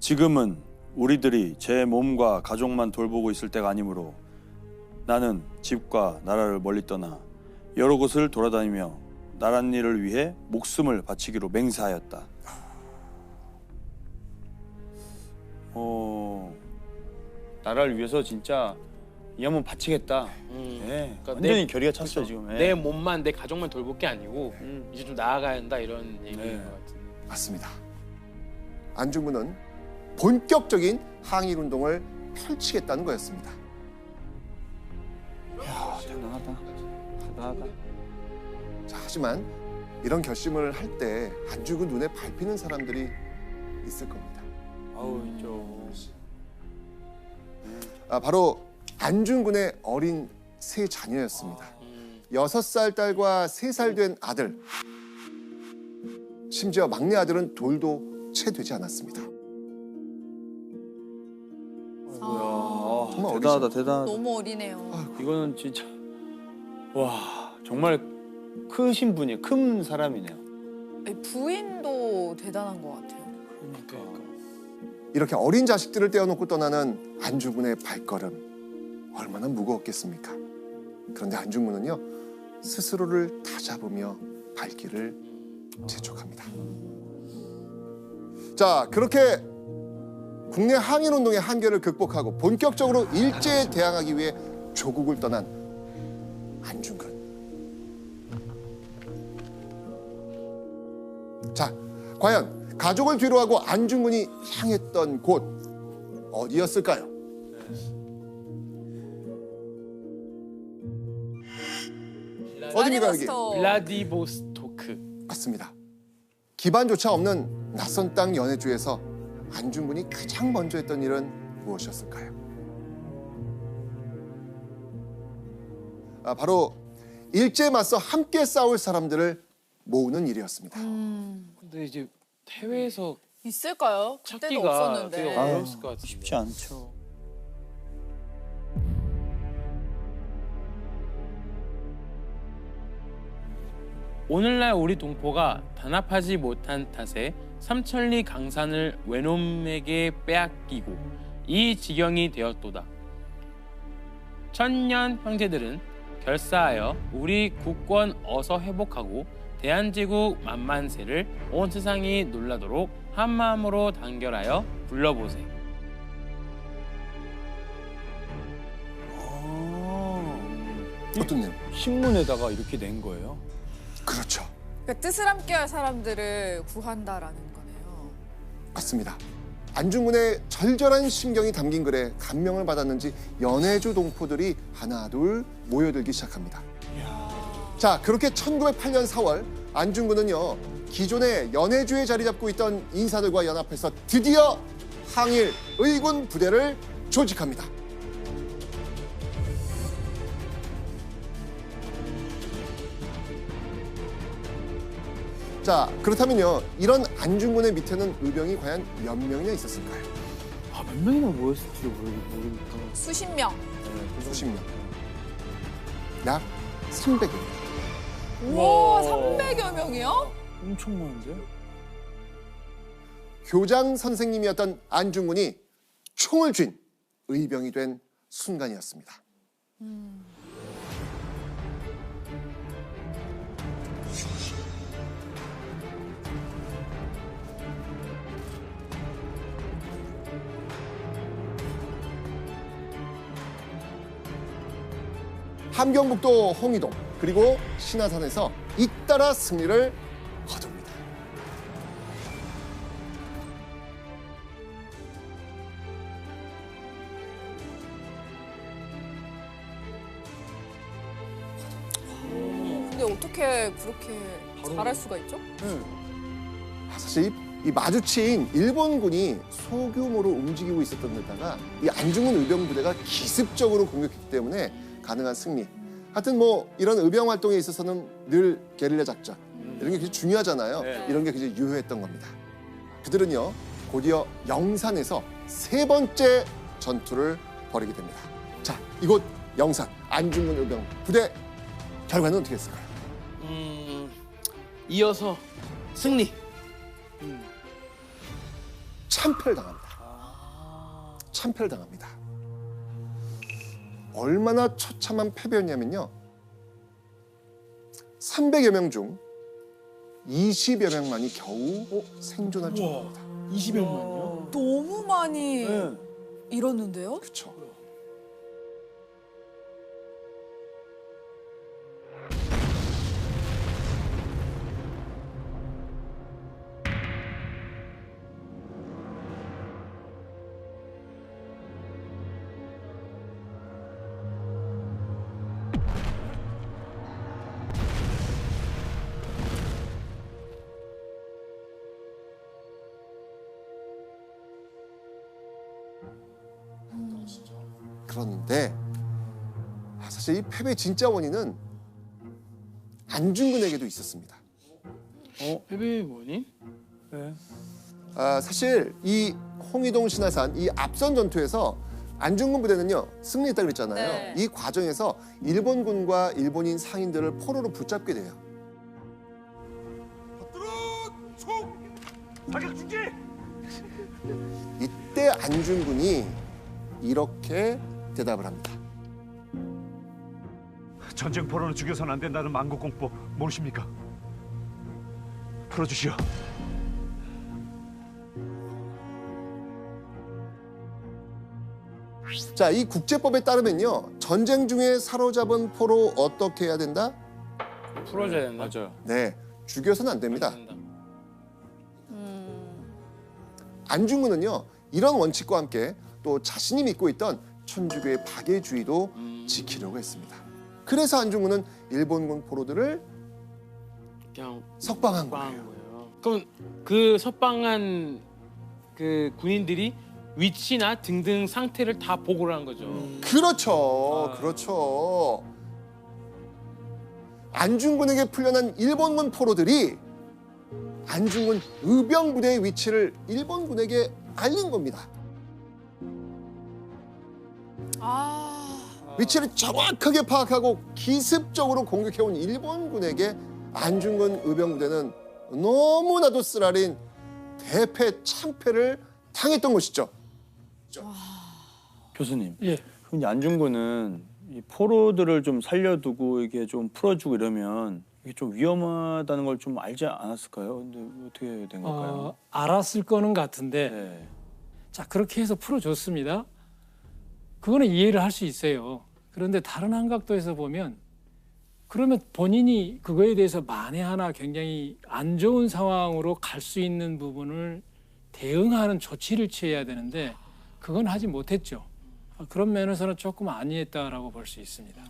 지금은 우리들이 제 몸과 가족만 돌보고 있을 때가 아니므로 나는 집과 나라를 멀리 떠나 여러 곳을 돌아다니며 나랏일을 위해 목숨을 바치기로 맹세하였다. 나라를 위해서 진짜 이 한번 바치겠다. 네, 그러니까 완전히 결의가 찼어요 지금. 네. 내 몸만 내 가족만 돌볼 게 아니고 이제 좀 나아가야 한다 이런 얘기인 네. 것 같은데. 맞습니다. 안중근은 본격적인 항일운동을 펼치겠다는 거였습니다. 대단하다. 대단하다. 자, 하지만 이런 결심을 할 때 안중근 눈에 밟히는 사람들이 있을 겁니다. 아우 있죠. 바로 안중근의 어린 세 자녀였습니다. 6살 딸과 3살 된 아들. 심지어 막내 아들은 돌도 채 되지 않았습니다. 정말 대단하다, 대단하다. 너무 어리네요. 이거는 진짜 와 정말 크신 분이에요. 큰 사람이네요. 아니, 부인도 대단한 것 같아요. 그러니까. 이렇게 어린 자식들을 떼어놓고 떠나는 안중근의 발걸음 얼마나 무거웠겠습니까? 그런데 안중근은요 스스로를 다잡으며 발길을 재촉합니다. 자, 그렇게 국내 항일운동의 한계를 극복하고 본격적으로 일제에 대항하기 위해 조국을 떠난 안중근. 자, 과연 가족을 뒤로하고 안중근이 향했던 곳 어디였을까요? 어디입니까 여기? 블라디보스토크. 맞습니다. 기반조차 없는 낯선 땅 연해주에서 안중근이 가장 먼저 했던 일은 무엇이었을까요? 바로 일제에 맞서 함께 싸울 사람들을 모으는 일이었습니다. 근데 이제 해외에서 있을까요? 그때도 찾기가 없었는데. 되게 어려웠을 것 같은데. 쉽지 않죠. 오늘날 우리 동포가 단합하지 못한 탓에 삼천리 강산을 외놈에게 빼앗기고 이 지경이 되었도다. 천년 형제들은 결사하여 우리 국권 어서 회복하고 대한제국 만만세를 온 세상이 놀라도록 한마음으로 단결하여 불러보세. 어떤 내용? 신문에다가 이렇게 낸 거예요? 그렇죠. 그러니까 뜻을 함께할 사람들을 구한다라는 거네요. 맞습니다. 안중근의 절절한 심경이 담긴 글에 감명을 받았는지 연해주 동포들이 하나 둘 모여들기 시작합니다. 자, 그렇게 1908년 4월 안중근은요 기존의 연해주에 자리 잡고 있던 인사들과 연합해서 드디어 항일 의군 부대를 조직합니다. 자, 그렇다면요 이런 안중근의 밑에는 의병이 과연 몇 명이나 있었을까요? 몇 명이나 모였을지 모르니까. 수십 명. 수십 명. 약 300여 명. 우와, 300여 명이요? 엄청 많은데? 교장 선생님이었던 안중근이 총을 쥔 의병이 된 순간이었습니다. 함경북도 홍이동 그리고 신화산에서 잇따라 승리를 거둡니다. 근데 어떻게 그렇게 잘할 수가 있죠? 사실 이 마주친 일본군이 소규모로 움직이고 있었던 데다가 이 안중근 의병 부대가 기습적으로 공격했기 때문에 가능한 승리. 하여튼 뭐 이런 의병 활동에 있어서는 늘 게릴라 작전 이런 게 굉장히 중요하잖아요. 네. 이런 게 굉장히 유효했던 겁니다. 그들은요 곧이어 영산에서 3번째 전투를 벌이게 됩니다. 자, 이곳 영산 안중근 의병 부대 결과는 어떻게 했을까요? 이어서 승리. 참패를 당합니다. 참패를 당합니다. 얼마나 처참한 패배였냐면요. 300여 명 중 20여 명만이 겨우 생존할 정도입니다. 20명만요? 너무 많이 네. 잃었는데요? 그렇죠. 그런데 사실 이 패배의 진짜 원인은 안중근에게도 있었습니다. 패배의 원인? 네. 사실 이 홍이동 신화산 이 앞선 전투에서 안중근 부대는요 승리했다 그랬잖아요. 네. 이 과정에서 일본군과 일본인 상인들을 포로로 붙잡게 돼요. 이때 안중근이 이렇게 대답을 합니다. 전쟁 포로는 죽여서는 안 된다는 만국공법 모르십니까? 풀어주시오. 자, 이 국제법에 따르면요 전쟁 중에 사로잡은 포로 어떻게 해야 된다? 풀어줘야 된다. 맞아요. 네, 죽여서는 안 됩니다. 된다. 안중근은요 이런 원칙과 함께 또 자신이 믿고 있던 천주교의 박애주의도 지키려고 했습니다. 그래서 안중근은 일본군 포로들을 그냥 석방한 석방한 거예요. 거예요. 그럼 그 석방한 그 군인들이 위치나 등등 상태를 다 보고를 한 거죠. 그렇죠, 아. 그렇죠. 안중근에게 풀려난 일본군 포로들이 안중근 의병부대의 위치를 일본군에게 알린 겁니다. 위치를 정확하게 파악하고 기습적으로 공격해온 일본군에게 안중근 의병부대는 너무나도 쓰라린 대패 참패를 당했던 것이죠. 교수님. 예. 그럼 이제 안중근은 이 포로들을 좀 살려두고 이게 좀 풀어주고 이러면 이게 좀 위험하다는 걸 좀 알지 않았을까요? 근데 어떻게 된 걸까요? 알았을 거는 같은데 네. 자 그렇게 해서 풀어줬습니다. 그거는 이해를 할 수 있어요. 그런데 다른 한각도에서 보면 그러면 본인이 그거에 대해서 만에 하나 굉장히 안 좋은 상황으로 갈 수 있는 부분을 대응하는 조치를 취해야 되는데 그건 하지 못했죠. 그런 면에서는 조금 안이했다라고 볼 수 있습니다.